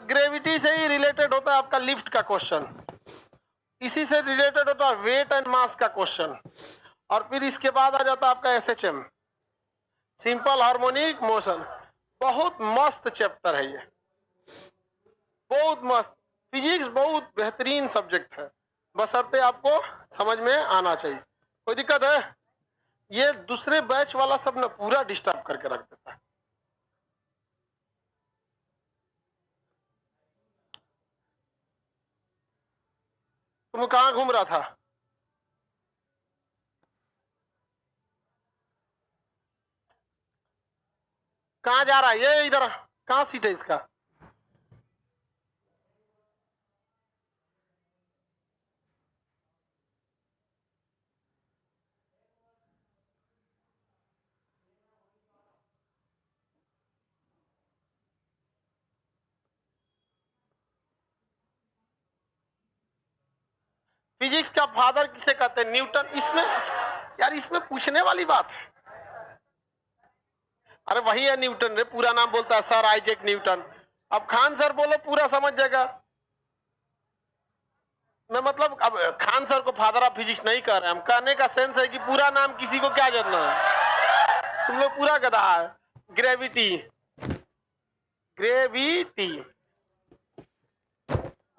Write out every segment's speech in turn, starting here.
Gravity से ही related होता है आपका लिफ्ट का क्वेश्चन, इसी से रिलेटेड होता है वेट एंड मास का क्वेश्चन, और फिर इसके बाद आ जाता है आपका एसएचएम, सिंपल हार्मोनिक मोशन। बहुत मस्त चैप्टर है ये, बहुत मस्त। फिजिक्स बहुत बेहतरीन सब्जेक्ट है, बशर्ते आपको समझ में आना चाहिए। कोई दिक्कत है? ये दूसरे बैच वाला सब ना पूरा डिस्टर्ब करके रख देता है। तुम कहाँ घूम रहा था? कहाँ जा रहा है ये? इधर कहाँ सीट है इसका? फिजिक्स का फादर किसे कहते हैं? न्यूटन। इसमें यार इसमें पूछने वाली बात है। अरे वही है न्यूटन रे, पूरा नाम बोलता है सर आइजैक न्यूटन। अब खान सर बोलो पूरा समझ जाएगा। मैं मतलब अब खान सर को फादर ऑफ फिजिक्स नहीं कह रहे, हम कहने का सेंस है कि पूरा नाम किसी को क्या जानना है, तुम लोग पूरा गधा है। ग्रेविटी, ग्रेविटी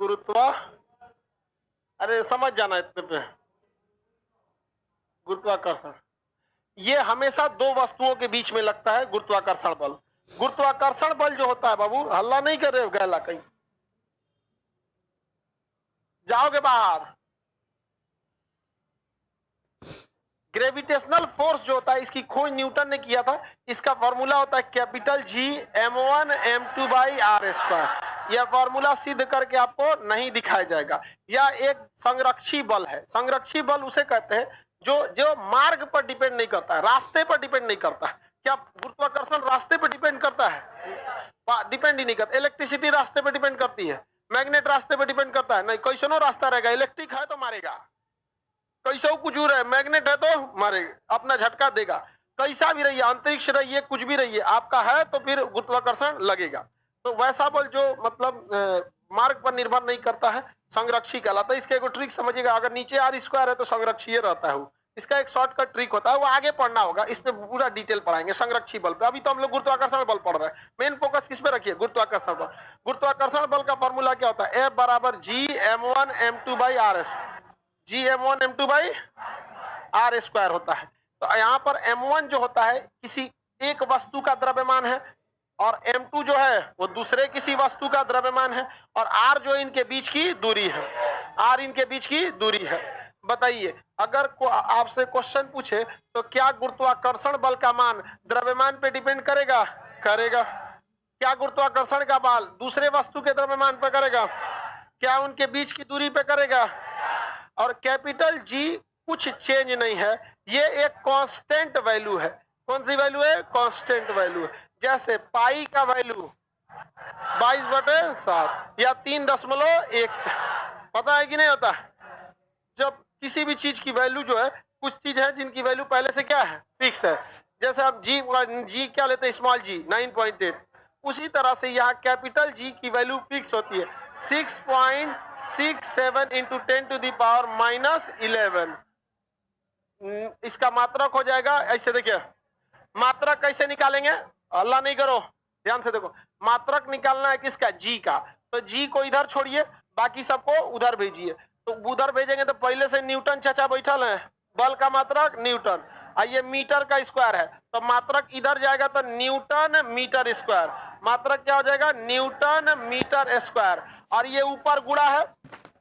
गुरुत्व, अरे समझ जाना इतने पे। गुरुत्वाकर्षण, ये हमेशा दो वस्तुओं के बीच में लगता है गुरुत्वाकर्षण बल। गुरुत्वाकर्षण बल जो होता है, बाबू हल्ला नहीं कर रहे हो गैला, कहीं जाओगे बाहर। ग्रेविटेशनल फोर्स जो होता है, इसकी खोज न्यूटन ने किया था। इसका फॉर्मूला होता है capital G m1 m2 by R square. यह फॉर्मूला सिद्ध करके आपको नहीं दिखाया जाएगा। यह एक संरक्षी बल है। संरक्षी बल उसे कहते हैं जो जो मार्ग पर डिपेंड नहीं करता है, रास्ते पर डिपेंड नहीं करता है। क्या गुरुत्वाकर्षण रास्ते पर डिपेंड करता है? डिपेंड ही नहीं करता। इलेक्ट्रिसिटी रास्ते पर डिपेंड करती है, मैग्नेट रास्ते पर डिपेंड करता है नहीं। कैसनो रास्ता रहेगा, इलेक्ट्रिक है तो मारेगा, कैसा कुछ है, मैग्नेट है तो मारेगा, अपना झटका देगा। कैसा भी रहिए, अंतरिक्ष रहिए, कुछ भी रहिए, आपका है तो फिर गुरुत्वाकर्षण लगेगा। तो वैसा बल जो मतलब मार्ग पर निर्भर नहीं करता है, संरक्षी कहलाता है। इसका एक ट्रिक समझिएगा, अगर नीचे आर स्क्वायर है तो संरक्षीय रहता है। इसका एक शॉर्टकट ट्रिक होता है, वो आगे पढ़ना होगा, इस पे पूरा डिटेल पढ़ाएंगे संरक्षी बल पे। अभी तो हम लोग गुरुत्वाकर्षण बल पढ़ रहे हैं। मेन फोकस किस पे रखिए? गुरुत्वाकर्षण बल। गुरुत्वाकर्षण बल का फॉर्मूला क्या होता है? F बराबर G m1 m2 by R S, G m1 m2 by R square होता है। तो यहाँ पर m1 जो होता है किसी एक वस्तु का द्रव्यमान है, और m2 जो है वो दूसरे किसी वस्तु का द्रव्यमान है, और r जो इनके बीच की दूरी है, r इनके बीच की दूरी है। बताइए, अगर आपसे क्वेश्चन पूछे तो क्या गुरुत्वाकर्षण बल का मान द्रव्यमान पे डिपेंड करेगा? करेगा। क्या गुरुत्वाकर्षण का बल दूसरे वस्तु के द्रव्यमान पर करेगा? क्या उनके बीच की दूरी पे करेगा? और कैपिटल जी कुछ चेंज नहीं है, ये एक कांस्टेंट वैल्यू है। कौन सी वैल्यू है? कांस्टेंट वैल्यू है। जैसे पाई का वैल्यू 22/7 या 3.1, पता है कि नहीं होता? जब किसी भी चीज की वैल्यू जो है, कुछ चीज है जिनकी वैल्यू पहले से क्या है? फिक्स है। जैसे आप जी क्या लेते हैं? स्मॉल जी 9.8। उसी तरह से यहाँ कैपिटल जी की वैल्यू फिक्स होती है 6.67 इंटू 10⁻⁻11। इसका मात्रक हो जाएगा ऐसे, देखिए मात्रक कैसे निकालेंगे, अल्लाह नहीं करो, ध्यान से देखो। मात्रक निकालना है किसका? जी का। तो जी को इधर छोड़िए, बाकी सबको उधर भेजिए। तो उधर भेजेंगे तो पहले से न्यूटन चाचा बैठल है, बल का मात्रक न्यूटन। आइए मीटर का स्क्वायर है, तो मात्रक इधर जाएगा तो न्यूटन मीटर स्क्वायर। मात्रक क्या हो जाएगा? Newton metre square. और ये ऊपर गुणा है,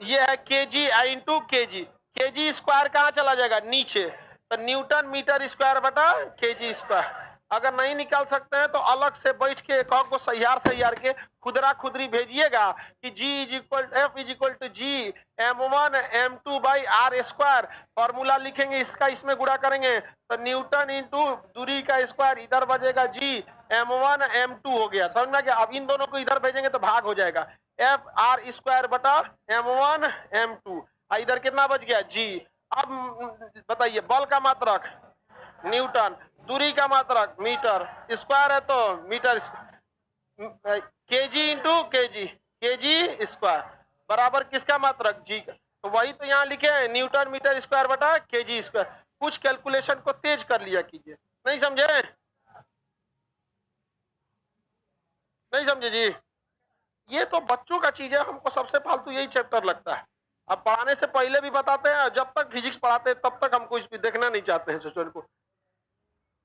ये है KG into KG. KG square कहाँ चला जाएगा? नीचे। तो न्यूटन मीटर स्क्वायर बटा केजी स्क्वायर। अगर नहीं निकाल सकते हैं तो अलग से बैठ के एक को सैयार के खुदरा खुदरी भेजिएगा कि G is equal F is equal to G m1 m2 by R square. Formula लिखेंगे इसका, इसमें गुणा करेंगे तो न्यूटन इंटू दूरी का स्क्वायर, इधर बजेगा G m1 m2 हो गया। समझ में गया? अब इन दोनों को इधर भेजेंगे तो भाग हो जाएगा, F आर स्क्वायर बटा m1 m2। इधर कितना बच गया? G। अब बताइए, बल का मात्रक न्यूटन, दूरी का मात्रक मीटर, स्क्वायर है तो metre, KG into KG, square बराबर किसका मात्रक जी का। तो वही तो यहाँ लिखे हैं न्यूटन मीटर स्क्वायर बटा केजी स्क्वायर। कुछ कैलकुलेशन को तेज कर लिया कीजिए। नहीं समझे, नहीं समझे जी। ये तो बच्चों का चीज है, हमको सबसे फालतू यही चैप्टर लगता है। अब पढ़ाने से पहले भी बताते हैं, जब तक फिजिक्स पढ़ाते हैं तब तक हमको इसको देखना नहीं चाहते हैं सोचो को।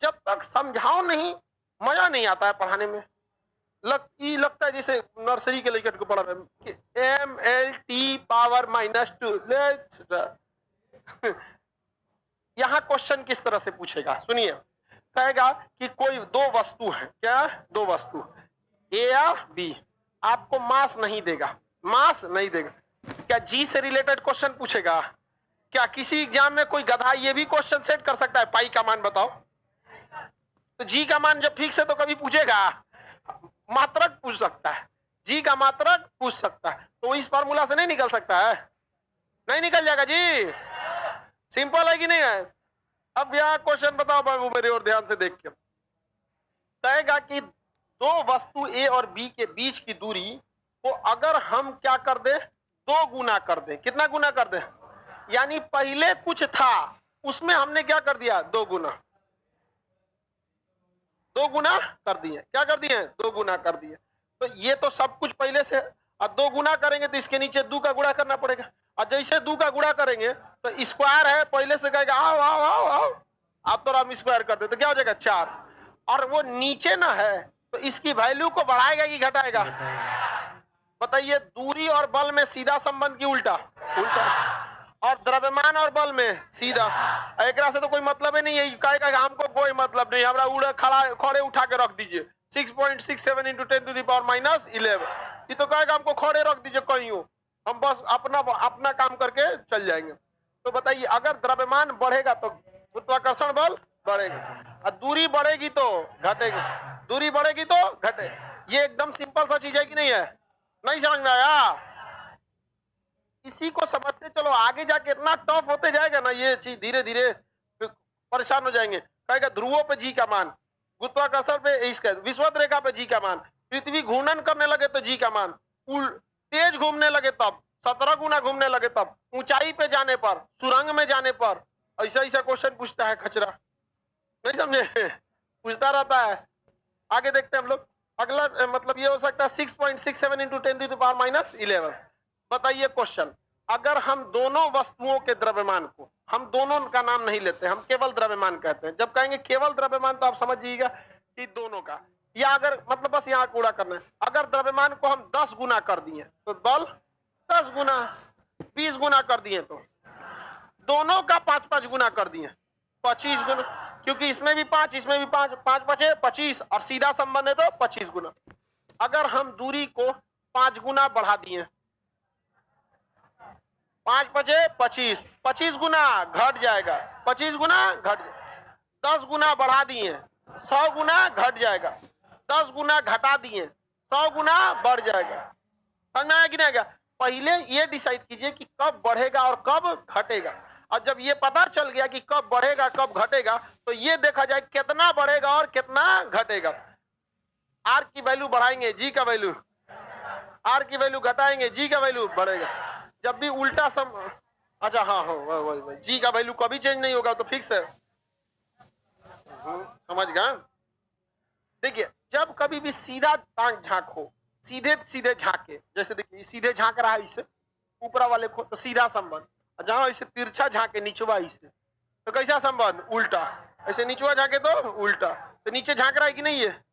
जब तक समझाओ नहीं मजा नहीं आता है पढ़ाने में। लगता है जैसे नर्सरी के लड़के को पढ़ा रहे हैं MLT पावर -2। यहाँ क्वेश्चन किस तरह से पूछेगा सुनिए, कहेगा कि कोई दो वस्तु है, क्या दो वस्तु ए या बी, आपको मास नहीं देगा, मास नहीं देगा। क्या जी से रिलेटेड क्वेश्चन पूछेगा? क्या किसी एग्जाम में कोई गधा ये भी क्वेश्चन सेट कर सकता है पाई का मान बताओ? तो जी का मान जब फिक्स है तो कभी पूछेगा? मात्रक पूछ सकता है, जी का मात्रक पूछ सकता है, तो इस फार्मूला से नहीं निकल सकता है? नहीं निकल जाएगा जी। सिंपल है कि नहीं है? अब यहाँ क्वेश्चन बताओ बाबू मेरे और ध्यान से देख के। कहेगा कि दो वस्तु ए और बी के बीच की दूरी को अगर हम क्या कर दे, दो गुना कर दे। कितना गुना कर दे? यानी पहले कुछ था उसमें हमने क्या कर दिया, दो गुना, दो गुना कर दिए। क्या कर दिए? दो गुना कर दिए। तो ये तो सब कुछ पहले से, और दो गुना करेंगे तो इसके नीचे दो का गुणा करना पड़ेगा, और जैसे दो का गुणा करेंगे तो स्क्वायर है पहले से कहेगा आओ आओ आओ आओ, आप तो हम स्क्वायर कर दे तो क्या हो जाएगा 4, और वो नीचे ना है तो इसकी वैल्यू को बढ़ाएगा कि घटाएगा? बताइए, दूरी और बल में सीधा संबंध की उल्टा? उल्टा। और द्रव्यमान और बल में सीधा। एक से तो कोई मतलब ही नहीं है, कहेगा हमको कोई मतलब नहीं, हमारा उड़ा खड़ा खड़े उठा के रख दीजिए 6.67 × 10⁻11। ये तो कहेगा हमको खड़े रख दीजिए कहीं हो, हम बस अपना काम करके चल जाएंगे। तो बताइए, अगर द्रव्यमान बढ़ेगा तो गुरुत्वाकर्षण बल बढ़ेगा, और दूरी बढ़ेगी तो घटेगी, दूरी बढ़ेगी तो घटे। ये एकदम सिंपल सा चीज है कि नहीं है? नहीं समझ में आया? इसी को समझते चलो, आगे जाके इतना टफ होते जाएगा ना ये चीज, धीरे धीरे परेशान हो जाएंगे। कहेगा ध्रुवों पे जी का मान, गुरुत्वाकर्षण पे इसका, विषुवत रेखा पे जी का मान, पृथ्वी घूर्णन करने लगे तो जी का मान, तेज घूमने लगे तब, 17 गुना घूमने लगे तब, ऊंचाई पे जाने पर, सुरंग में जाने पर, ऐसा ऐसा क्वेश्चन पूछता है खचरा। नहीं समझे? पूछता रहता है। आगे देखते हैं हम लोग। अगला मतलब ये हो सकता है 6.67 × 10⁻11। बताइए क्वेश्चन, अगर हम दोनों वस्तुओं के द्रव्यमान को, हम दोनों का नाम नहीं लेते, हम केवल द्रव्यमान कहते हैं। जब कहेंगे केवल द्रव्यमान तो आप समझिएगा कि दोनों का, या अगर मतलब बस यहाँ कूड़ा करना है, अगर द्रव्यमान को हम 10 गुना कर दिए तो बल 10 गुना, 20 गुना कर दिए तो दोनों का 5-5 गुना कर दिए 25 गुना, क्योंकि इसमें भी 5 इसमें भी 5, 5 5 25, और सीधा संबंध है तो 25 गुना। अगर हम दूरी को 5 गुना बढ़ा दिए, 5 5 25, 25 गुना घट जाएगा, 25 गुना घट, 10 गुना बढ़ा दिए 100 गुना घट जाएगा, 10 गुना घटा दिए 100 गुना बढ़ जाएगा। समझ में आया कि नहीं आएगा? पहले ये डिसाइड कीजिए कि कब बढ़ेगा और कब घटेगा, और जब ये पता चल गया कि कब बढ़ेगा कब घटेगा तो ये देखा जाए कितना बढ़ेगा और कितना घटेगा। आर की वैल्यू बढ़ाएंगे, जी का वैल्यू, आर की वैल्यू घटाएंगे, जी का वैल्यू बढ़ेगा। जब भी उल्टा अच्छा हाँ हो वही जी का वैल्यू कभी चेंज नहीं होगा तो फिक्स है। समझ गए? देखिए, जब कभी भी सीधा टांग झांको, सीधे सीधे झांके, जैसे देखिए सीधे झांक रहा है इसे, ऊपरा वाले को तो सीधा संबंध, जहां इसे तिरछा झांके निचवा इसे तो कैसा संबंध? उल्टा। ऐसे निचवा झांके तो उल्टा, तो नीचे झांक रहा है कि नहीं है?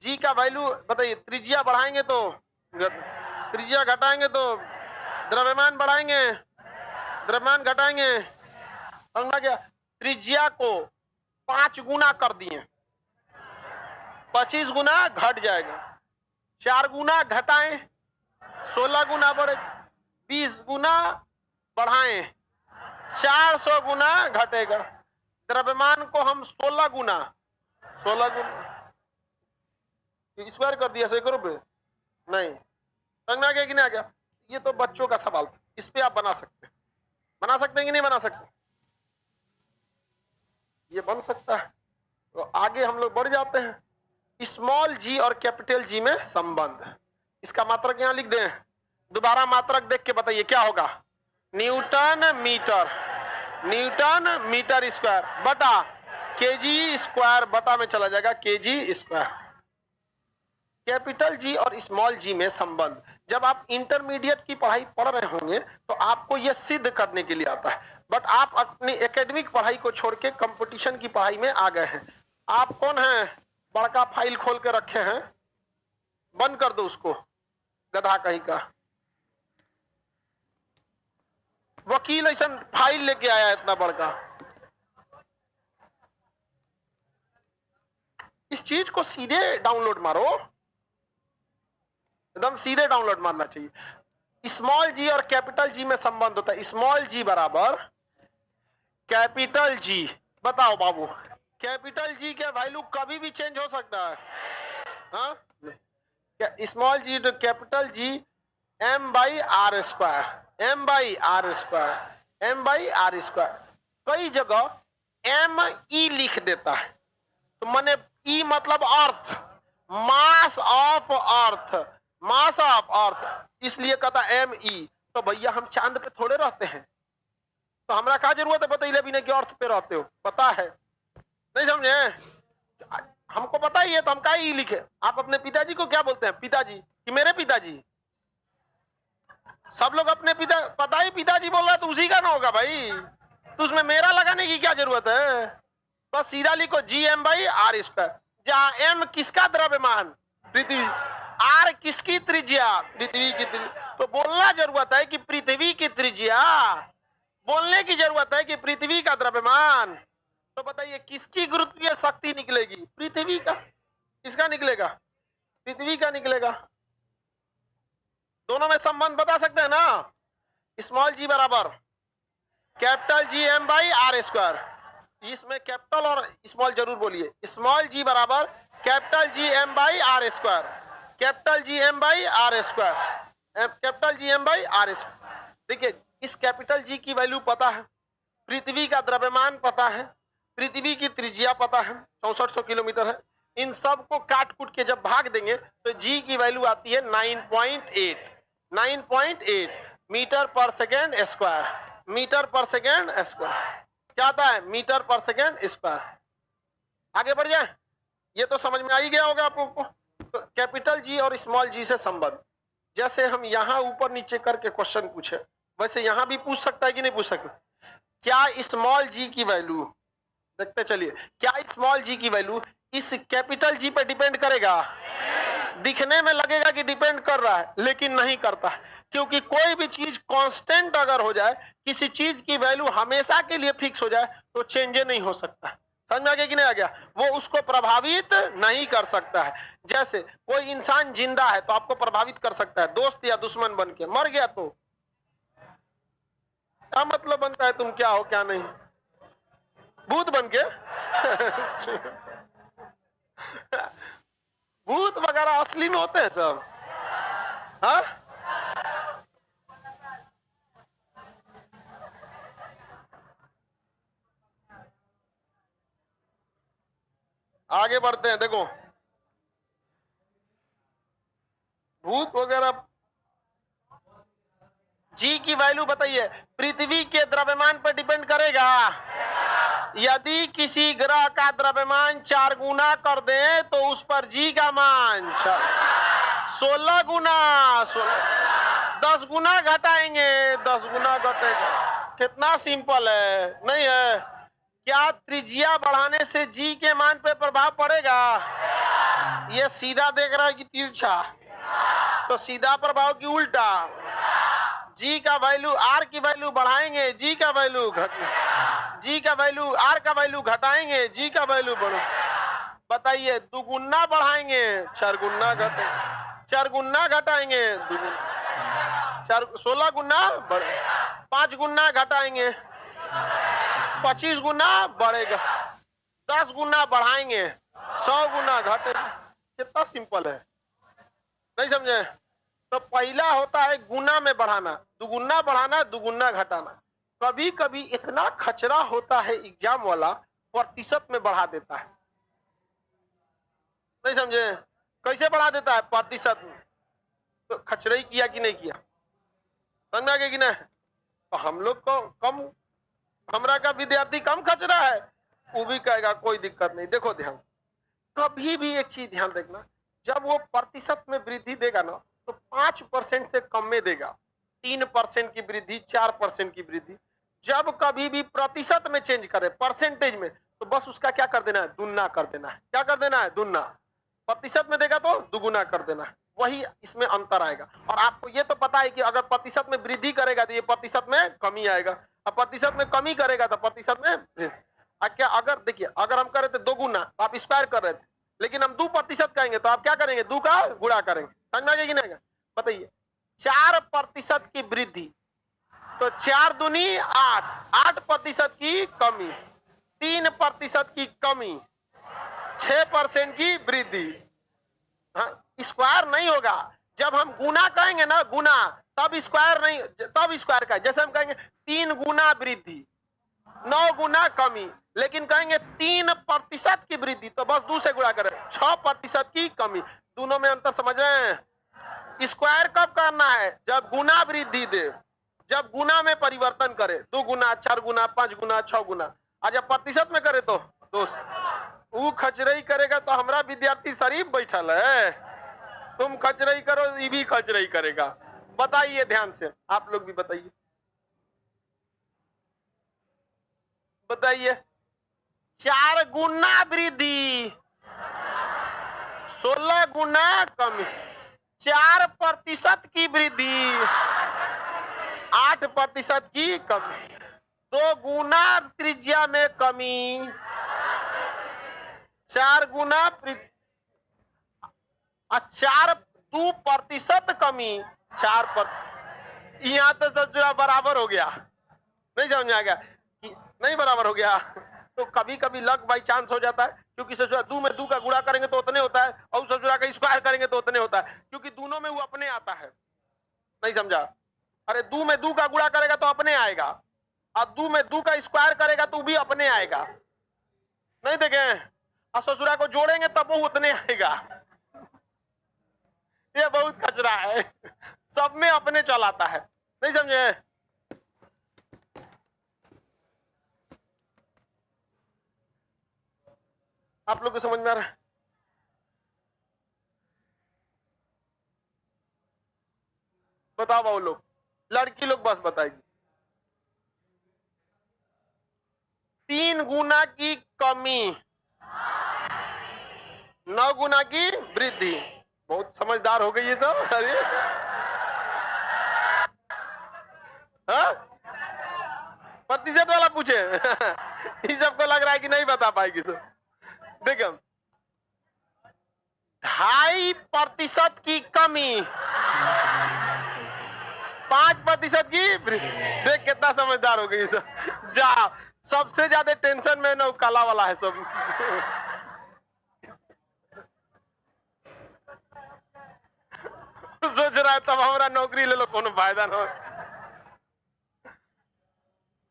जी का वैल्यू बताइए, त्रिज्या बढ़ाएंगे तो त्रिज्या घटाएंगे तो द्रव्यमान बढ़ाएंगे, द्रव्यमान घटाएंगे। समझा क्या? त्रिज्या को 5 गुना कर दिए 25 गुना घट जाएगा, 4 गुना घटाएं 16 गुना बढ़े, 20 गुना बढ़ाएं 400 गुना घटेगा। द्रव्यमान को हम 16 गुना स्क्वायर कर दिया 100 रुपए नहीं। समझ में आ गया कि नहीं आ गया? ये तो बच्चों का सवाल, इस पे आप बना सकते हैं कि नहीं बना सकते? ये बन सकता है। तो आगे हम लोग बढ़ जाते हैं। स्मॉल जी और कैपिटल जी में संबंध, इसका मात्रक यहां लिख दें दोबारा मात्रक देख के बताइए क्या होगा। Newton metre, newton metre square बटा केजी स्क्वायर बटा में चला जाएगा केजी स्क्वायर। कैपिटल जी और स्मॉल जी में संबंध जब आप इंटरमीडिएट की पढ़ाई पढ़ रहे होंगे तो आपको यह सिद्ध करने के लिए आता है, बट आप अपनी एकेडमिक पढ़ाई को छोड़ के कंपटीशन की पढ़ाई में आ गए हैं। आप कौन हैं, बड़का फाइल खोल के रखे हैं, बंद कर दो उसको, गधा कहीं का वकील ऐसा फाइल लेके आया इतना बड़का। इस चीज को सीधे डाउनलोड मारो, एकदम सीधे डाउनलोड मारना चाहिए। स्मॉल जी और कैपिटल जी में संबंध होता है, स्मॉल जी बराबर कैपिटल जी। बताओ बाबू, कैपिटल जी का वैल्यू कभी भी चेंज हो सकता है, हाँ? स्मॉल जी तो capital G m by R square, m by R square, m by R square. कई जगह m e लिख देता है, तो माने e मतलब अर्थ, mass of earth, mass of earth, इसलिए कहता m e। तो भैया हम चांद पे थोड़े रहते हैं, तो हमरा क्या जरूरत है बतैले बिना कि अर्थ पे रहते हो, पता है नहीं समझे, हमको पता ही है तो हम क्या ई लिखे। आप अपने पिताजी को क्या बोलते हैं, पिताजी कि मेरे पिताजी, सब लोग अपने पिता, पता ही पिताजी बोल रहा है तो उसी का ना होगा भाई, तो उसमें मेरा लगाने की क्या जरूरत है। बस सीधा लिखो G M by R square, जहां एम किसका द्रव्यमान, पृथ्वी, आर किसकी त्रिज्या, पृथ्वी की त्रिज्या। तो बोलना जरूरत है कि पृथ्वी की त्रिज्या, बोलने की जरूरत है कि पृथ्वी का द्रव्यमान। तो बताइए किसकी गुरुत्वीय शक्ति निकलेगी, पृथ्वी का, किसका निकलेगा, पृथ्वी का निकलेगा। दोनों में संबंध बता सकते हैं ना। स्मॉल जी बराबर capital G M by R square, इसमें कैपिटल और स्मॉल जरूर बोलिए। स्मॉल जी बराबर capital G M by R square, capital G M by R square, capital G M by R square. देखिए इस कैपिटल जी की value पता है, पृथ्वी का द्रव्यमान पता है, पृथ्वी की त्रिज्या पता है 6400 किलोमीटर है। इन सब को काट कूट के जब भाग देंगे तो जी की वैल्यू आती है 9.8, 9.8 मीटर पर सेकेंड स्क्वायर, मीटर पर सेकेंड स्क्वायर। क्या आता है, मीटर पर सेकेंड स्क्वायर। आगे बढ़ जाए, ये तो समझ में आ ही गया होगा आप लोगों को। तो कैपिटल जी और स्मॉल जी से संबंध, जैसे हम यहां ऊपर नीचे करके क्वेश्चन पूछे वैसे यहां भी पूछ सकता है कि नहीं पूछ सकता। क्या स्मॉल जी की वैल्यू, देखते चलिए, क्या स्मॉल जी की वैल्यू इस कैपिटल जी पे डिपेंड करेगा। दिखने में लगेगा कि डिपेंड कर रहा है लेकिन नहीं करता, क्योंकि कोई भी चीज कांस्टेंट अगर हो जाए, किसी चीज की वैल्यू हमेशा के लिए फिक्स हो जाए तो चेंज नहीं हो सकता। समझ में आ गया कि नहीं आ गया, वो उसको प्रभावित नहीं कर सकता है। जैसे कोई इंसान जिंदा है तो आपको प्रभावित कर सकता है, दोस्त या दुश्मन बन के, मर गया तो क्या मतलब बनता है तुम क्या हो क्या नहीं, भूत बन के भूत वगैरह असली में होते हैं सब, हाँ? आगे बढ़ते हैं, देखो भूत वगैरह। जी की वैल्यू बताइए, पृथ्वी के द्रव्यमान पर डिपेंड करेगा। यदि किसी ग्रह का द्रव्यमान 4 गुना कर दे तो उस पर जी का मान 16 गुना, 10 गुना घटाएंगे, 10 गुना घटेगा। कितना सिंपल है, नहीं है? क्या त्रिज्या बढ़ाने से जी के मान पे प्रभाव पड़ेगा? ये सीधा देख रहा है कि तिरछा, तो सीधा प्रभाव की उल्टा। जी का वैल्यू, आर की वैल्यू बढ़ाएंगे, जी का वैल्यू जी का वैल्यू, आर का वैल्यू घटाएंगे, जी का वैल्यू बढ़ो। बताइए, दुगुना बढ़ाएंगे 4 गुना घटे, 4 गुना घटाएंगे 16 गुना बढ़े, 5 गुना घटाएंगे 25 गुना बढ़ेगा, 10 गुना बढ़ाएंगे 100 गुना घटेगा। कितना सिंपल है, नहीं समझे? तो पहला होता है गुना में बढ़ाना, दुगुना बढ़ाना, दुगुना घटाना। कभी कभी इतना खचरा होता है एग्जाम वाला, प्रतिशत में बढ़ा देता है, नहीं समझे? कैसे बढ़ा देता है? प्रतिशत में। तो खचराई किया कि नहीं किया? समझ में आ गया कि नहीं? तो हम लोग को कम, हमरा का विद्यार्थी कम खर्च रहा है, वो भी कहेगा कोई दिक्कत नहीं। देखो ध्यान, कभी भी एक चीज ध्यान देखना, जब वो प्रतिशत में वृद्धि देगा ना तो 5% से कम में देगा। 3% की वृद्धि, 4% की वृद्धि, जब कभी भी प्रतिशत में चेंज करे, परसेंटेज में, तो बस उसका क्या कर देना है, दुगना कर देना है। क्या कर देना है? दुगना। प्रतिशत में देगा तो दुगुना कर देना है, वही इसमें अंतर आएगा। और आपको ये तो पता है कि अगर प्रतिशत में वृद्धि करेगा तो ये प्रतिशत में कमी आएगा, और प्रतिशत में कमी करेगा तो प्रतिशत में क्या, अगर देखिए, अगर हम करे थे 2 गुना तो आप स्क्वायर कर रहे थे, लेकिन हम 2% कहेंगे तो आप क्या करेंगे, 2 का गुणा करेंगे। समझ में आ गया कि नहीं? बताइए, 4% की वृद्धि तो 4 दूनी 8, 8% की कमी, 3% की कमी, 6% की वृद्धि। हाँ, स्क्वायर नहीं होगा। जब हम गुना कहेंगे ना, गुना, तब स्क्वायर नहीं, तब स्क्वायर का, जैसे हम कहेंगे 3 गुना वृद्धि, 9 गुना कमी, लेकिन कहेंगे 3% की वृद्धि तो बस 2 से गुणा करें, 6% की कमी। दोनों में अंतर समझ रहे हैं? स्क्वायर कब करना है? जब गुना वृद्धि दे, जब गुना में परिवर्तन करे, 2 गुना, 4 गुना, 5 गुना, 6 गुना। आज जब प्रतिशत में करे तो दोस्त वो खचरई करेगा तो हमारा विद्यार्थी शरीफ बैठल है, तुम खचरई करो, ये भी खचरई करेगा। बताइए ध्यान से, आप लोग भी बताइए, बताइए। 4 गुना वृद्धि, 16 गुना कमी, 4% की वृद्धि, 8% की कमी, 2 गुना त्रिज्या में कमी, 4 गुना 2% कमी, 4%। यहां तो जो बराबर हो गया, नहीं समझ में आ गया? नहीं बराबर हो गया तो कभी कभी लक बाई चांस हो जाता है, क्योंकि ससुरा 2 में 2 का गुणा करेंगे तो उतने होता है, और ससुरा का स्क्वायर करेंगे तो उतने होता है, क्योंकि दोनों में वो अपने आता है। नहीं समझा? अरे 2 में 2 का गुणा करेगा तो अपने आएगा, और 2 में 2 का स्क्वायर करेगा तो भी अपने आएगा। नहीं देखे? और ससुरा को जोड़ेंगे तब वो उतने आएगा। ये बहुत कचरा है, सब में अपने चलाता है। नहीं समझे? आप लोग को समझ में आ रहा है? बताओ वो लोग, लड़की लोग बस बताएगी। 3 गुना की कमी, 9 गुना की वृद्धि। बहुत समझदार हो गई ये सब। अरे हाँ? प्रतिशत वाला पूछे इस सबको लग रहा है कि नहीं बता पाएगी। तो देखो, 2.5% की कमी, 5% की वृद्धि। देख कितना समझदार हो गई सब। जा, सबसे ज्यादा टेंशन में ना काला वाला है सब। सोच रहा है तब हमारा नौकरी ले लो, कोनो फायदा ना।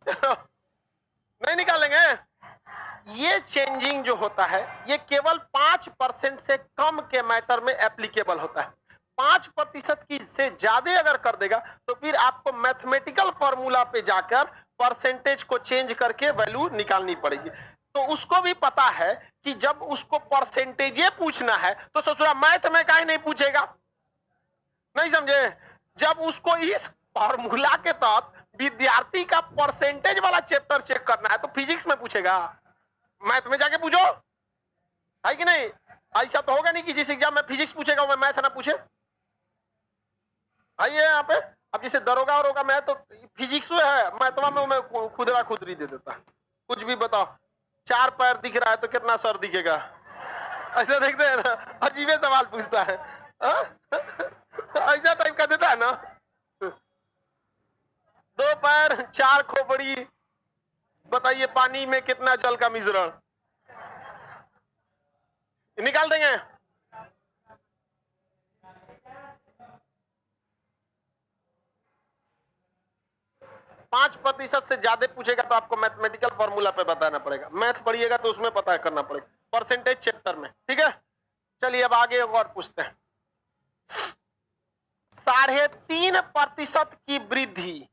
नहीं निकालेंगे। ये चेंजिंग जो होता है ये केवल 5% से कम के मैटर में एप्लीकेबल होता है। 5% की से ज्यादा अगर कर देगा तो फिर आपको मैथमेटिकल फॉर्मूला पे जाकर परसेंटेज को चेंज करके वैल्यू निकालनी पड़ेगी। तो उसको भी पता है कि जब उसको परसेंटेज पूछना है तो ससुरा मैथ में काहे नहीं पूछेगा। नहीं समझे? जब उसको इस फॉर्मूला के तहत विद्यार्थी का परसेंटेज वाला चैप्टर चेक करना है तो फिजिक्स में पूछेगा, मैथ में जाके पूछो, है कि नहीं? ऐसा तो होगा नहीं कि जिस एग्जाम में फिजिक्स पूछेगा वो मैथ ना पूछे। आइए यहाँ पे, अब जैसे दरोगा वरोगा में तो फिजिक्स में है, मैथवा में मैं खुदरा खुदरी दे देता। कुछ भी बताओ, 4 पैर दिख रहा है तो कितना सर दिखेगा? ऐसा देखते हैं ना, अजीबे सवाल पूछता है। ऐसा टाइप का देता है ना। 2 पैर 4 खोपड़ी, बताइए पानी में कितना जल का मिश्रण निकाल देंगे। पांच प्रतिशत से ज्यादा पूछेगा तो आपको मैथमेटिकल फॉर्मूला पे बताना पड़ेगा। मैथ पढ़िएगा तो उसमें पता करना पड़ेगा, परसेंटेज चैप्टर में। ठीक है, चलिए अब आगे और पूछते हैं। 3.5% की वृद्धि,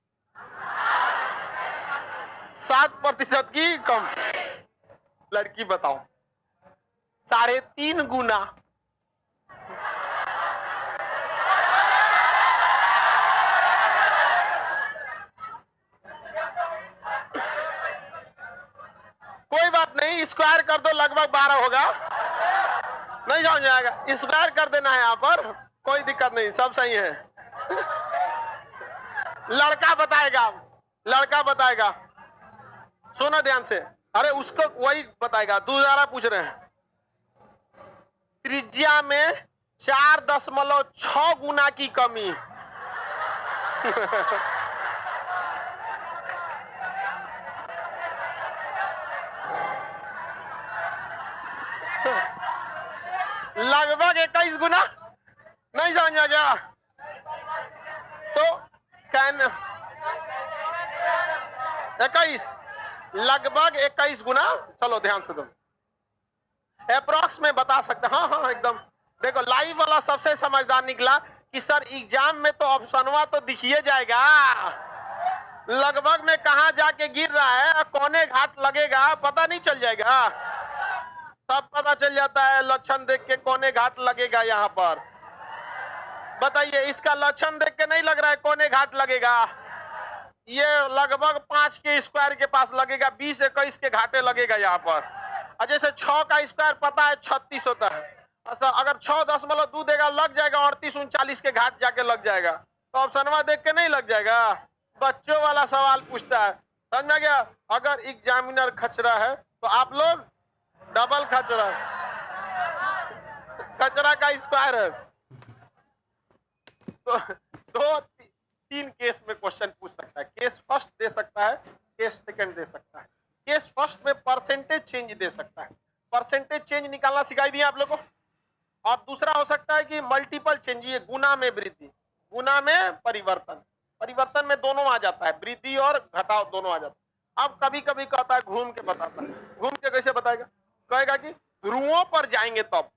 7% की कम। लड़की बताओ, 3.5 गुना। कोई बात नहीं, स्क्वायर कर दो, लगभग 12 होगा। नहीं समझ में आएगा, स्क्वायर कर देना है यहाँ पर, कोई दिक्कत नहीं, सब सही है। लड़का बताएगा, लड़का बताएगा, सुनो ध्यान से। अरे उसको वही बताएगा, दूसरा पूछ रहे हैं। त्रिज्या में 4.6 गुना की कमी। लगभग 21 गुना। नहीं समझ में आ गया तो कैन 21, लगभग 21 गुना। चलो ध्यान से, तुम अप्रोक्स में बता सकते। हाँ हाँ एकदम। देखो लाइव वाला सबसे समझदार निकला कि सर एग्जाम में तो ऑप्शनवा तो दिखिए जाएगा, लगभग में कहां जाके गिर रहा है, कोने घाट लगेगा, पता नहीं चल जाएगा। सब पता चल जाता है लक्षण देख के, कोने घाट लगेगा यहाँ पर। बताइए, इसका लक्षण देख के नहीं लग रहा है कोने घाट लगेगा। ये लगभग 5 के स्क्वायर के पास लगेगा, 20-21 के घाटे लगेगा यहाँ पर। जैसे 6 का स्क्वायर पता है 36 होता है। अच्छा, अगर 6.2 देगा लग जाएगा, 38-39 के घाट जाके लग जाएगा। तो ऑप्शनवा देख के नहीं लग जाएगा। बच्चों वाला सवाल पूछता है, समझ में गया। अगर एग्जामिनर खचरा है तो आप लोग डबल खचरा, कचरा का स्क्वायर है। तो 3 केस में क्वेश्चन पूछ सकता है। केस फर्स्ट दे सकता है, केस सेकंड दे सकता है। केस फर्स्ट में परसेंटेज चेंज दे सकता है, परसेंटेज चेंज निकालना सिखाई दिया आप लोगों को। और दूसरा हो सकता है कि मल्टीपल चेंज, ये गुना में वृद्धि, गुना में परिवर्तन, परिवर्तन में दोनों आ जाता है, वृद्धि और घटाव दोनों आ जाता है। अब कभी कभी कहता है घूम के बताता है। घूम के कैसे बताएगा? कहेगा कि ध्रुवों पर जाएंगे, तब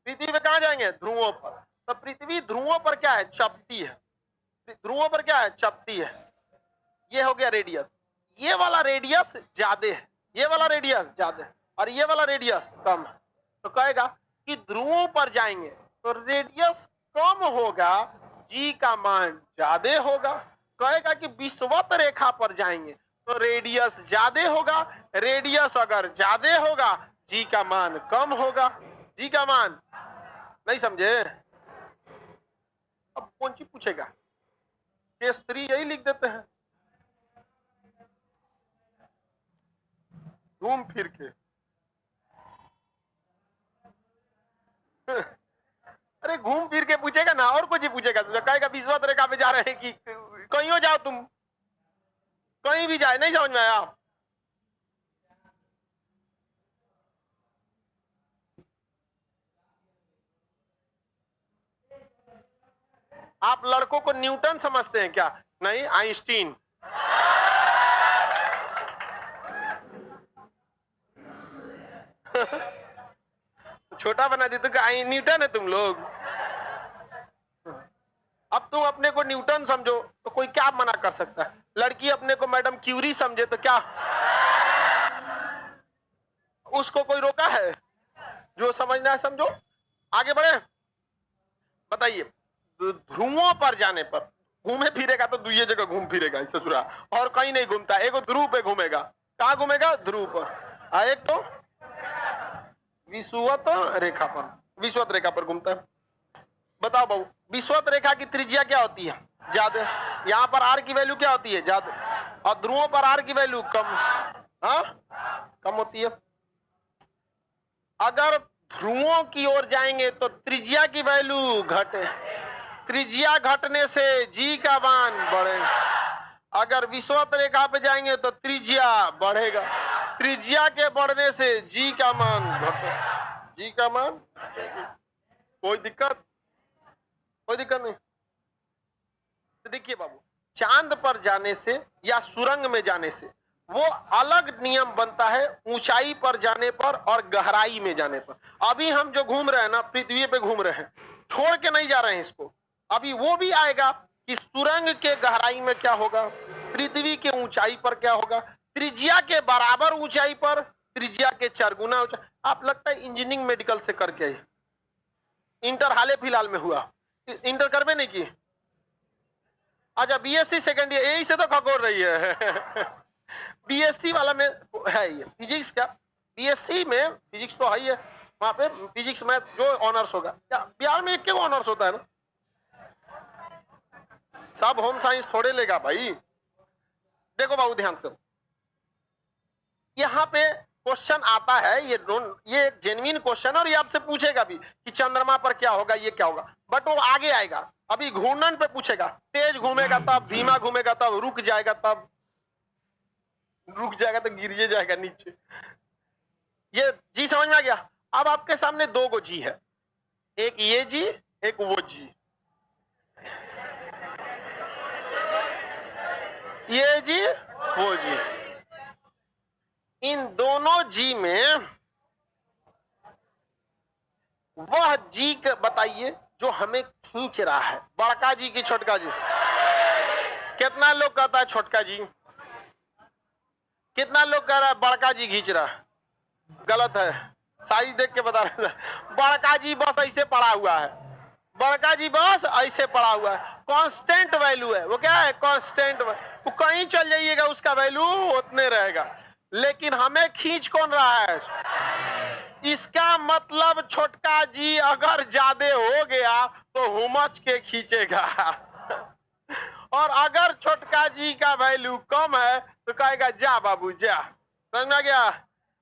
पृथ्वी पे कहां जाएंगे? ध्रुवों पर। तो पृथ्वी ध्रुवों पर क्या है? चपटी है। ध्रुवों पर क्या है? चपटी है। ये हो गया रेडियस। ये वाला रेडियस ज्यादा है, ये वाला रेडियस ज्यादा है, और ये वाला रेडियस कम है। तो कहेगा कि ध्रुवों पर जाएंगे तो रेडियस कम होगा, जी का मान ज्यादा होगा। कहेगा कि विषुवत रेखा पर जाएंगे तो रेडियस ज्यादा होगा, रेडियस अगर ज्यादा होगा जी का मान कम होगा। जी का मान नहीं समझे? अब कौन सी पूछेगा? केस 3 यही लिख देते हैं, घूम फिर के। अरे घूम फिर के पूछेगा ना, और कुछ ही पूछेगा। तुझे कहेगा विषुवत रेखा पे जा रहे हैं कि कहीं हो जाओ, तुम कहीं भी जाए। नहीं समझ में आया? आप लड़कों को न्यूटन समझते हैं क्या? नहीं, आइंस्टीन। छोटा बना दी तो न्यूटन है तुम लोग। अब तुम अपने को न्यूटन समझो तो कोई क्या मना कर सकता है? लड़की अपने को मैडम क्यूरी समझे तो क्या उसको कोई रोका है? जो समझना है समझो, आगे बढ़े। बताइए, ध्रुवों पर जाने पर घूमे फिरेगा तो दुई जगह घूम फिरेगा ससुरा, और कहीं नहीं घूमता। एक ध्रुव पे घूमेगा। कहाँ घूमेगा? ध्रुव पर। एक तो विषुवत रेखा पर, विषुवत रेखा पर घूमता है। बताओ बाबू, विषुवत रेखा की त्रिज्या क्या होती है? ज्यादा। यहाँ पर आर की वैल्यू क्या होती है? ज्यादा। और ध्रुवों पर आर की वैल्यू कम। हाँ, कम होती है। अगर ध्रुवों की ओर जाएंगे तो त्रिज्या की वैल्यू घटे, त्रिज्या घटने से जी का मान बढ़ेगा। अगर विषुवत रेखा पे जाएंगे तो त्रिज्या बढ़ेगा, त्रिज्या के बढ़ने से जी का मान घटेगा, जी का मान। कोई दिक्कत? कोई दिक्कत नहीं। तो देखिए बाबू, चांद पर जाने से या सुरंग में जाने से वो अलग नियम बनता है, ऊंचाई पर जाने पर और गहराई में जाने पर। अभी हम जो घूम रहे हैं ना, पृथ्वी पे घूम रहे हैं, छोड़ के नहीं जा रहे हैं इसको। अभी वो भी आएगा कि सुरंग के गहराई में क्या होगा, पृथ्वी के ऊंचाई पर क्या होगा, त्रिज्या के बराबर ऊंचाई पर, त्रिज्या के 4 गुना ऊंचाई। आप लगता है इंजीनियरिंग मेडिकल से करके आई, इंटर हाल फिलहाल में हुआ, इंटर करवे नहीं की? अच्छा, बीएससी सेकेंड ईयर, यही से तो खगोल रही है। बीएससी वाला में है ये फिजिक्स का, बीएससी में फिजिक्स तो है ही है, वहां पे फिजिक्स में जो ऑनर्स होगा, बिहार में एक ऑनर्स होता है ना, सब होम साइंस थोड़े लेगा भाई। देखो बाबू ध्यान से, यहाँ पे क्वेश्चन आता है, ये एक जेन्युइन क्वेश्चन, और ये आपसे पूछेगा भी कि चंद्रमा पर क्या होगा, ये क्या होगा, बट वो आगे आएगा। अभी घूर्णन पे पूछेगा, तेज घूमेगा तब, धीमा घूमेगा तब, रुक जाएगा तब, रुक जाएगा तो गिर जाएगा नीचे। ये जी समझ में आ गया? अब आपके सामने 2 गो जी है, एक ये जी, एक वो जी। ये जी, वो जी, इन दोनों जी में वह जी बताइए जो हमें खींच रहा है, बड़का जी की छोटका जी? कितना लोग कहता है छोटका जी, कितना लोग कह रहा है बड़का जी खींच रहा है? गलत है, साइज देख के बता रहे हैं। बड़का जी बस ऐसे पड़ा हुआ है, बड़का जी बस ऐसे पड़ा हुआ है, कांस्टेंट वैल्यू है वो। क्या है? कांस्टेंट। वो कहीं चल जाइएगा उसका वैल्यू उतने रहेगा, लेकिन हमें खींच कौन रहा है? इसका मतलब छोटका जी अगर ज्यादा हो गया तो हुमच के खींचेगा, और अगर छोटका जी का वैल्यू कम है तो कहेगा जा बाबू जा। समझ में गया?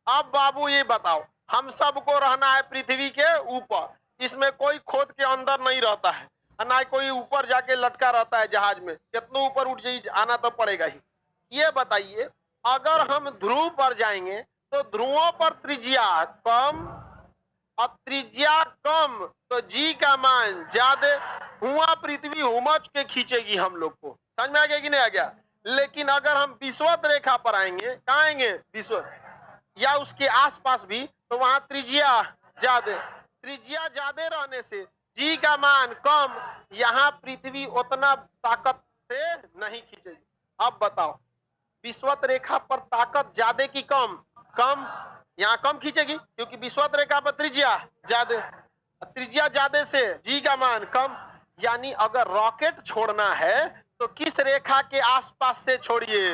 अब बाबू ये बताओ, हम सबको रहना है पृथ्वी के ऊपर, इसमें कोई खोद के अंदर नहीं रहता है, ना कोई ऊपर जाके लटका रहता है जहाज में, कितना ऊपर उठ जाइए आना तो पड़ेगा ही। ये बताइए, अगर हम ध्रुव पर जाएंगे तो ध्रुवों पर त्रिज्या कम, और त्रिज्या कम तो जी का मान ज्यादा, हुआ पृथ्वी हुमच के खींचेगी हम लोग को। समझ में आ गया कि नहीं आ गया? लेकिन अगर हम विषुवत रेखा पर आएंगे, कहाँ आएंगे? विषुवत या उसके आसपास भी, तो वहां त्रिज्या ज्यादा, त्रिज्या ज्यादा रहने से जी का मान कम, यहाँ पृथ्वी उतना ताकत से नहीं खींचेगी। अब बताओ, विषुवत रेखा पर ताकत ज्यादा की कम? कम, यहाँ कम खींचेगी क्योंकि विषुवत रेखा पर त्रिज्या ज्यादा, त्रिज्या ज्यादा से जी का मान कम। यानी अगर रॉकेट छोड़ना है तो किस रेखा के आसपास से छोड़िए?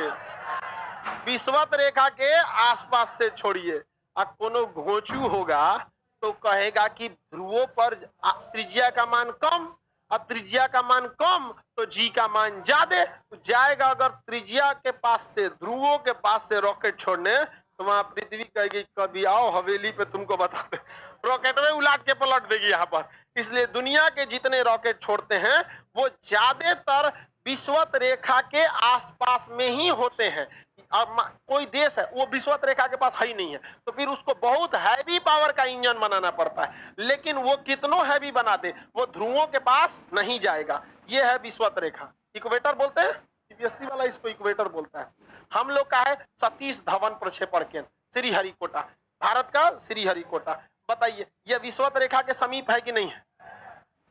विषुवत रेखा के आसपास से छोड़िए। अब कोनो घोंचू होगा तो कहेगा कि ध्रुवों पर त्रिज्या का मान कम, अब त्रिज्या का मान कम तो जी का मान ज्यादा, तो जाएगा अगर त्रिज्या के पास से, ध्रुवों के पास से रॉकेट छोड़ने, तो वहां पृथ्वी कहेगी कभी आओ हवेली पे तुमको बताते, रॉकेट में उलाट के पलट देगी यहाँ पर। इसलिए दुनिया के जितने रॉकेट छोड़ते हैं वो ज्यादातर विषुवत रेखा के आसपास में ही होते हैं। अब कोई देश है वो विषुवत रेखा के पास है ही नहीं है, तो फिर उसको बहुत हैवी पावर का इंजन बनाना पड़ता है, लेकिन वो कितनों हैवी बना दे वो ध्रुवों के पास नहीं जाएगा। ये है विषुवत रेखा, इक्वेटर बोलते हैं, सीबीएसई वाला इसको इक्वेटर बोलता है। हम लोग का है सतीश धवन प्रक्षेपण केंद्र, श्रीहरिकोटा, भारत का श्रीहरिकोटा। बताइए ये विषुवत रेखा के समीप है कि नहीं है?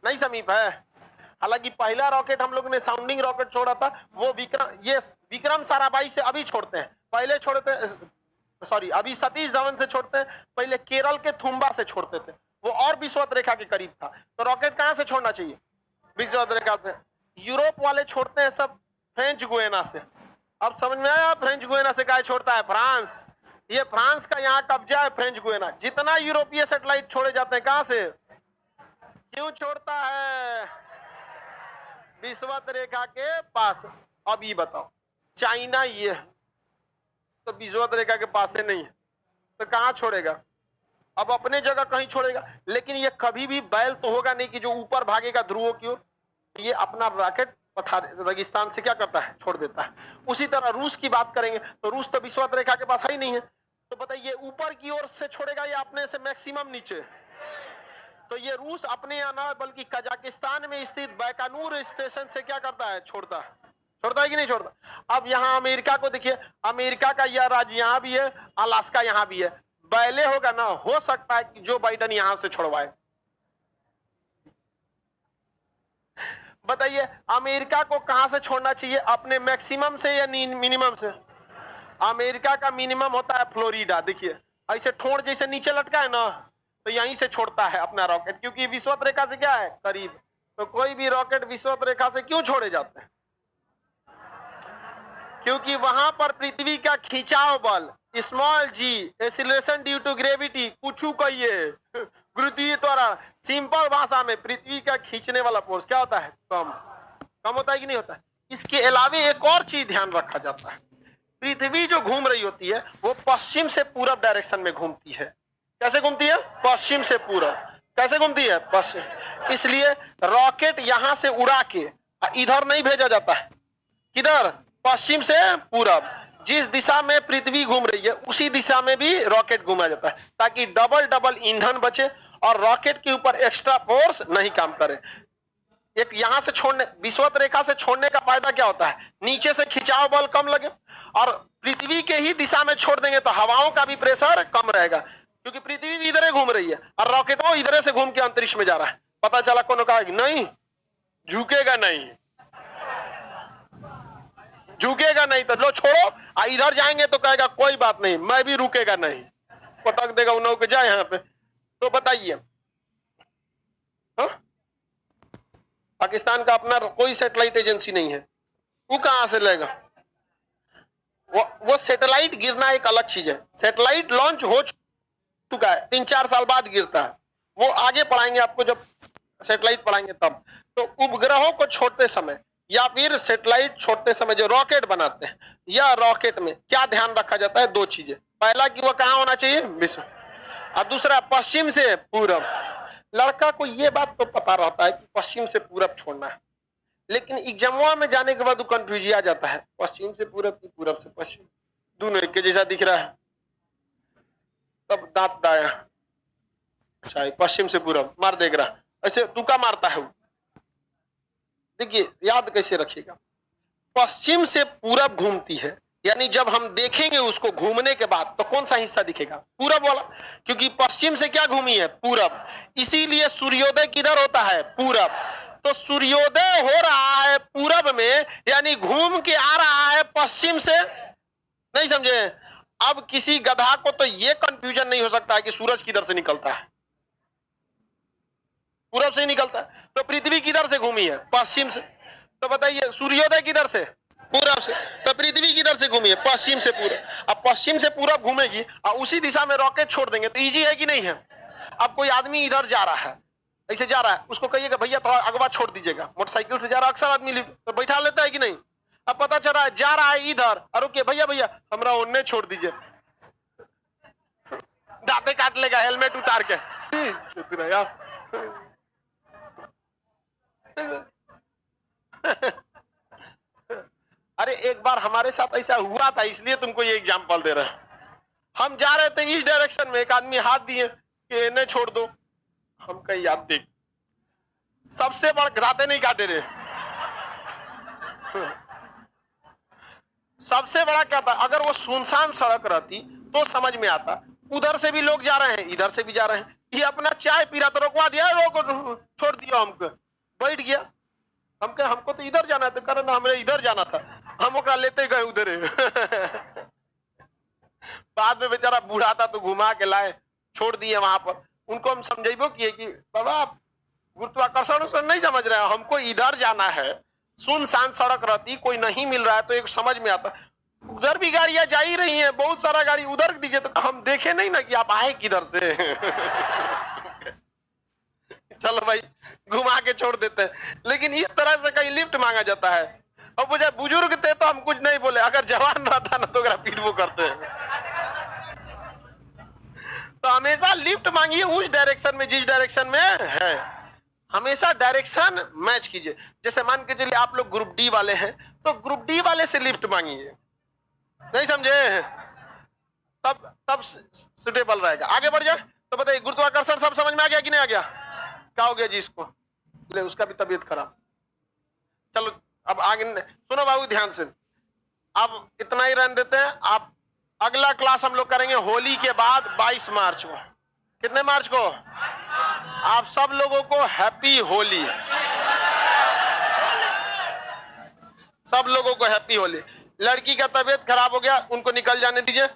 नहीं समीप है। हालांकि पहला रॉकेट हम लोग ने साउंडिंग रॉकेट छोड़ा था वो विक्रम साराभाई से अभी छोड़ते हैं, पहले छोड़ते, सॉरी अभी सतीश धवन से छोड़ते हैं, पहले केरल के थुम्बा से छोड़ते थे, वो और विषुवत रेखा के करीब था। तो रॉकेट कहां से छोड़ना चाहिए? विषुवत रेखा से। यूरोप वाले छोड़ते हैं सब फ्रेंच गुएना से। अब समझ में आया फ्रेंच गुएना से क्या छोड़ता है? फ्रांस। ये फ्रांस का यहाँ कब्जा है फ्रेंच गुएना। जितना यूरोपीय सैटेलाइट छोड़े जाते हैं कहां से? क्यों छोड़ता है? विषुवत रेखा के पास। अब ये बताओ, चाइना ये है तो विषुवत रेखा के पास से नहीं है तो कहां छोड़ेगा? अब अपने जगह कहीं छोड़ेगा, लेकिन ये कभी भी बैल तो होगा नहीं कि जो ऊपर भागेगा ध्रुवों की ओर। ये अपना रॉकेट रेगिस्तान से क्या करता है? छोड़ देता है। उसी तरह रूस की बात करेंगे तो रूस तो विषुवत रेखा के पास है ही नहीं है, तो बताइए ऊपर की ओर से छोड़ेगा या अपने से मैक्सिमम नीचे? तो ये रूस अपने यहाँ ना बल्कि कजाकिस्तान में स्थित बैकानूर स्टेशन से क्या करता है? छोड़ता है। छोड़ता है कि नहीं छोड़ता? अब यहाँ अमेरिका को देखिए, अमेरिका का यह राज्य यहाँ भी है, अलास्का यहाँ भी है। बैले होगा ना, हो सकता है कि जो बाइडन यहां से छोड़वाए। बताइए अमेरिका को कहां से छोड़ना चाहिए, अपने मैक्सिमम से या मिनिमम से? अमेरिका का मिनिमम होता है फ्लोरिडा। देखिए ऐसे ठोड़ जैसे नीचे लटका है ना, तो यहीं से छोड़ता है अपना रॉकेट, क्योंकि विषुवत रेखा से क्या है, करीब। तो कोई भी रॉकेट विषुवत रेखा से क्यों छोड़े जाते हैं? क्योंकि वहां पर पृथ्वी का खिंचाव बल small g, acceleration due to gravity, कुछ कहिए गुरुत्वीय त्वरण, सिंपल भाषा में पृथ्वी का खींचने वाला फोर्स क्या होता है, कम होता है कि नहीं होता है। इसके अलावे एक और चीज ध्यान रखा जाता है, पृथ्वी जो घूम रही होती है वो पश्चिम से पूरब डायरेक्शन में घूमती है। कैसे घूमती है? पश्चिम से पूरब। कैसे घूमती है? पश्चिम। इसलिए रॉकेट यहां से उड़ा के इधर नहीं भेजा जाता है, किधर? पश्चिम से पूरब। जिस दिशा में पृथ्वी घूम रही है उसी दिशा में भी रॉकेट घुमाया जाता है, ताकि डबल ईंधन बचे और रॉकेट के ऊपर एक्स्ट्रा फोर्स नहीं काम करे। एक यहां से छोड़ने, विषुवत रेखा से छोड़ने का फायदा क्या होता है, नीचे से खिंचाव बल कम लगे, और पृथ्वी के ही दिशा में छोड़ देंगे तो हवाओं का भी प्रेशर कम रहेगा, क्योंकि पृथ्वी भी इधर घूम रही है और रॉकेट वो इधर से घूम के अंतरिक्ष में जा रहा है। पता चला कोनो कहा नहीं, झुकेगा नहीं, झुकेगा नहीं, तो लो छोड़ो, इधर जाएंगे तो कहेगा कोई बात नहीं, मैं भी रुकेगा नहीं, पटक देगा उन के जाए यहाँ पे। तो बताइए, पाकिस्तान का अपना कोई सैटेलाइट एजेंसी नहीं है, वो कहां से लेगा? वो सैटेलाइट गिरना एक अलग चीज है, सैटेलाइट लॉन्च हो चुका है, 3-4 साल बाद गिरता है, वो आगे पढ़ाएंगे आपको जब सैटेलाइट पढ़ाएंगे तब। तो उपग्रहों को छोड़ते समय या फिर सैटेलाइट छोड़ते समय जो रॉकेट बनाते हैं, या रॉकेट में क्या ध्यान रखा जाता है? 2 चीजें, पहला कि वो कहां होना चाहिए, विश्व, और दूसरा पश्चिम से पूरब। लड़का को ये बात तो पता रहता है कि पश्चिम से पूरब छोड़ना है, लेकिन एग्जामवा में जाने के बाद वो कंफ्यूज आ जाता है, पश्चिम से पूरब की पूरब से पश्चिम, दोनों एक के जैसा दिख रहा है, तब दांत दाया, अच्छा पश्चिम से पूरब मार देगा, ऐसे तुका मारता है वो। देखिए याद कैसे रखिएगा, पश्चिम से पूरब घूमती है, यानी जब हम देखेंगे उसको घूमने के बाद तो कौन सा हिस्सा दिखेगा? पूरब वाला, क्योंकि पश्चिम से क्या घूमी है? पूरब। इसीलिए सूर्योदय किधर होता है? पूरब। तो सूर्योदय हो रहा है पूरब में, यानी घूम के आ रहा है पश्चिम से। नहीं समझे? अब किसी गधा को तो यह कंफ्यूजन नहीं हो सकता है कि सूरज किधर से निकलता है, पूरब से ही निकलता है। तो पृथ्वी किधर से घूमी है? पश्चिम से। तो बताइए सूर्योदय किधर से? पूरब से। तो पृथ्वी किधर से घूमी है? पश्चिम से पूरब। अब पश्चिम से पूरब घूमेगी और उसी दिशा में रॉकेट छोड़ देंगे तो इजी है कि नहीं है? अब कोई आदमी इधर जा रहा है, ऐसे जा रहा है, उसको कहिएगा भैया थोड़ा अगवा छोड़ दीजिएगा, मोटरसाइकिल से जा रहा है अक्सर आदमी तो बैठा लेता है कि नहीं? अब पता चला है जा रहा है इधर, और रुकिए भैया भैया हमरा उन्ने छोड़ दीजिए, दांते काट लेगा हेलमेट उतार के। यार अरे एक बार हमारे साथ ऐसा हुआ था, इसलिए तुमको ये एग्जांपल दे रहे हैं। हम जा रहे थे इस डायरेक्शन में, एक आदमी हाथ दिए कि इन्हें छोड़ दो, हम कहीं याद देख, सबसे बड़ा दांते नहीं काटे रहे, सबसे बड़ा क्या था, अगर वो सुनसान सड़क रहती तो समझ में आता, उधर से भी लोग जा रहे हैं इधर से भी जा रहे हैं, ये अपना चाय पी रहा तो रोकवा दिया, छोड़ दिया, हमको बैठ गया, हमको तो इधर जाना था, कारण हमें इधर जाना था, हम ओकरा लेते गए उधर। बाद में बेचारा बूढ़ा था तो घुमा के लाए, छोड़ दिए वहां पर। उनको हम समझेबो किए कि बाबा आप गुरुत्वाकर्षण से नहीं समझ रहे हैं, हमको इधर जाना है, सुनसान सड़क रहती, कोई नहीं मिल रहा है तो एक समझ में आता, उधर भी गाड़ियां जा ही रही हैं, बहुत सारा गाड़ी उधर दीजिए, तो हम देखे नहीं ना कि आप आए किधर से। चलो भाई घुमा के छोड़ देते हैं, लेकिन इस तरह से कहीं लिफ्ट मांगा जाता है, और मुझे बुजुर्ग थे तो हम कुछ नहीं बोले, अगर जवान रहता ना तो पीटवो करते हैं। तो हमेशा लिफ्ट मांगिए उस डायरेक्शन में जिस डायरेक्शन में है, हमेशा डायरेक्शन मैच कीजिए। जैसे मान के चलिए आप लोग ग्रुप डी वाले हैं तो ग्रुप डी वाले से लिफ्ट मांगिए, नहीं समझे? तब सुटेबल रहेगा। आगे बढ़ जाए तो बताइए गुरुत्वाकर्षण सब समझ में आ गया कि नहीं आ गया? क्या हो गया जी इसको? ले उसका भी तबीयत खराब। चलो अब आगे सुनो बाबू ध्यान से, अब इतना ही रहने देते हैं। आप अगला क्लास हम लोग करेंगे होली के बाद 22 मार्च को। कितने मार्च को? आप सब लोगों को हैप्पी होली। सब लोगों को हैप्पी होली। लड़की का तबीयत खराब हो गया, उनको निकल जाने दीजिए।